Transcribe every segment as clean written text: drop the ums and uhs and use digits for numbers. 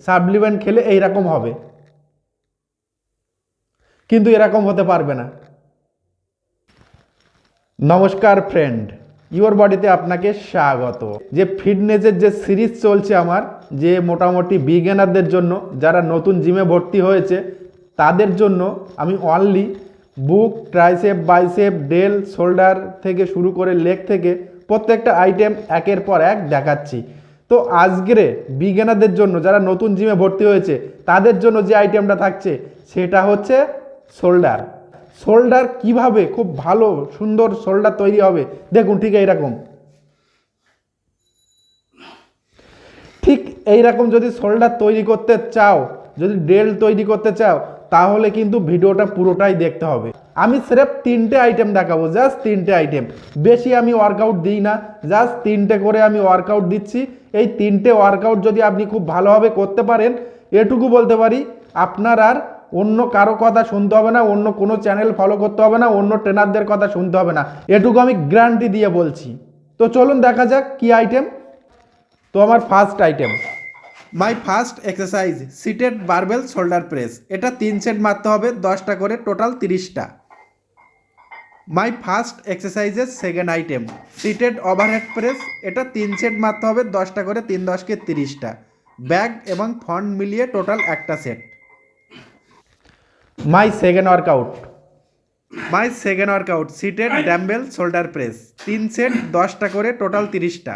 Supplement খেলে এইরকম হবে, কিন্তু এরকম হতে পারবে না। নমস্কার ফ্রেন্ড, ইওর বডিতে আপনাকে স্বাগত। যে ফিটনেসের যে সিরিজ চলছে আমার, যে মোটামুটি বিগিনারদের জন্য, যারা নতুন জিমে ভর্তি হয়েছে তাদের জন্য আমি অনলি বুক, ট্রাইসেপ, বাইসেপ, ডেল, শোল্ডার থেকে শুরু করে লেগ থেকে প্রত্যেকটা আইটেম একের পর এক দেখাচ্ছি। তো আজকের বিগিনারদের জন্য, যারা নতুন জিমে ভর্তি হয়েছে তাদের জন্য যে আইটেমটা থাকছে সেটা হচ্ছে শোল্ডার। শোল্ডার কিভাবে খুব ভালো সুন্দর শোল্ডার তৈরি হবে দেখুন, ঠিক এইরকম। ঠিক এইরকম যদি শোল্ডার তৈরি করতে চাও, যদি ডেল তৈরি করতে চাও, তাহলে কিন্তু ভিডিওটা পুরোটাই দেখতে হবে। আমি সির্ফ 3টে আইটেম দেখাবো, জাস্ট 3টে আইটেম, বেশি আমি ওয়ার্কআউট দিই না, জাস্ট 3টে করে আমি ওয়ার্কআউট দিচ্ছি। এই 3টে ওয়ার্কআউট যদি আপনি খুব ভালোভাবে করতে পারেন, এটুকু বলতে পারি আপনার আর অন্য কারো কথা শুনতে হবে না, অন্য কোনো চ্যানেল ফলো করতে হবে না, অন্য ট্রেনারদের কথা শুনতে হবে না, এটুকু আমি গ্যারান্টি দিয়ে বলছি। তো চলুন দেখা যাক কি আইটেম। তো আমার first item, my first exercise seated barbell shoulder press. এটা 3 সেট মারতে হবে, 10টা করে, টোটাল 30টা। মাই ফার্স্ট এক্সারসাইজের second item seated overhead press. এটা 3 সেট মারতে হবে, 10টা করে, 3 10 কে 30টা। ব্যাক এবং ফ্রন্ট মিলিয়ে টোটাল একটা set. My second workout seated dumbbell shoulder press, 3 set, 10টা করে, টোটাল 30টা।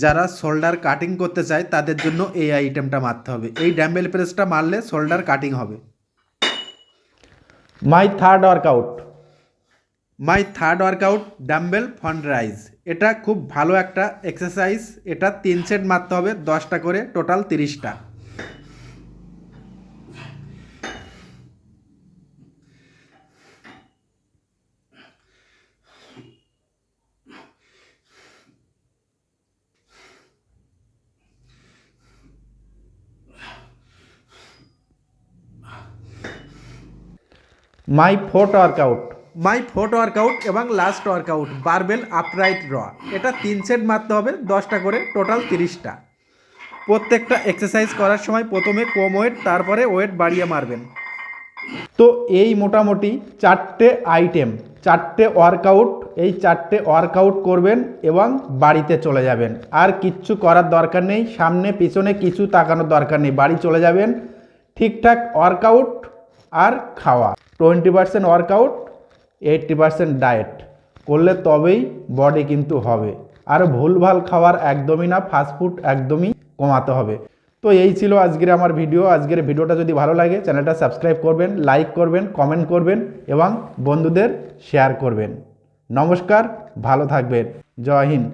যারা শোল্ডার কাটিং করতে চায় তাদের জন্য এই আইটেমটা মারতে হবে, এই ডাম্বেল প্রেসটা মারলে শোল্ডার কাটিং হবে। মাই third workout dumbbell front rise. এটা খুব ভালো একটা এক্সারসাইজ। এটা 3 সেট মারতে হবে, 10টা করে, টোটাল 30টা। মাই ফোর্থ ওয়ার্কআউট এবং লাস্ট ওয়ার্কআউট বারবেল আপরাইট র। এটা 3 সেট মারতে হবে, 10টা করে, টোটাল 30টা। প্রত্যেকটা এক্সারসাইজ করার সময় প্রথমে কম ওয়েট, তারপরে ওয়েট বাড়িয়ে মারবেন। তো এই মোটামুটি 4টে আইটেম, 4টে ওয়ার্কআউট, এই 4টে ওয়ার্কআউট করবেন এবং বাড়িতে চলে যাবেন। আর কিচ্ছু করার দরকার নেই, সামনে পিছনে কিছু তাকানোর দরকার নেই, বাড়ি চলে যাবেন। ঠিকঠাক ওয়ার্কআউট আর খাওয়া, 20% ওয়ার্কআউট, 80% ডায়েট করলে তবেই বডি কিন্তু হবে। আর ভুলভাল খাওয়ার একদমই না, ফাস্টফুড একদমই কমাতে হবে। তো এই ছিল আজকের আমার ভিডিও। আজকের ভিডিওটা যদি ভালো লাগে চ্যানেলটা সাবস্ক্রাইব করবেন, লাইক করবেন, কমেন্ট করবেন এবং বন্ধুদের শেয়ার করবেন। নমস্কার, ভালো থাকবেন, জয় হিন্দ।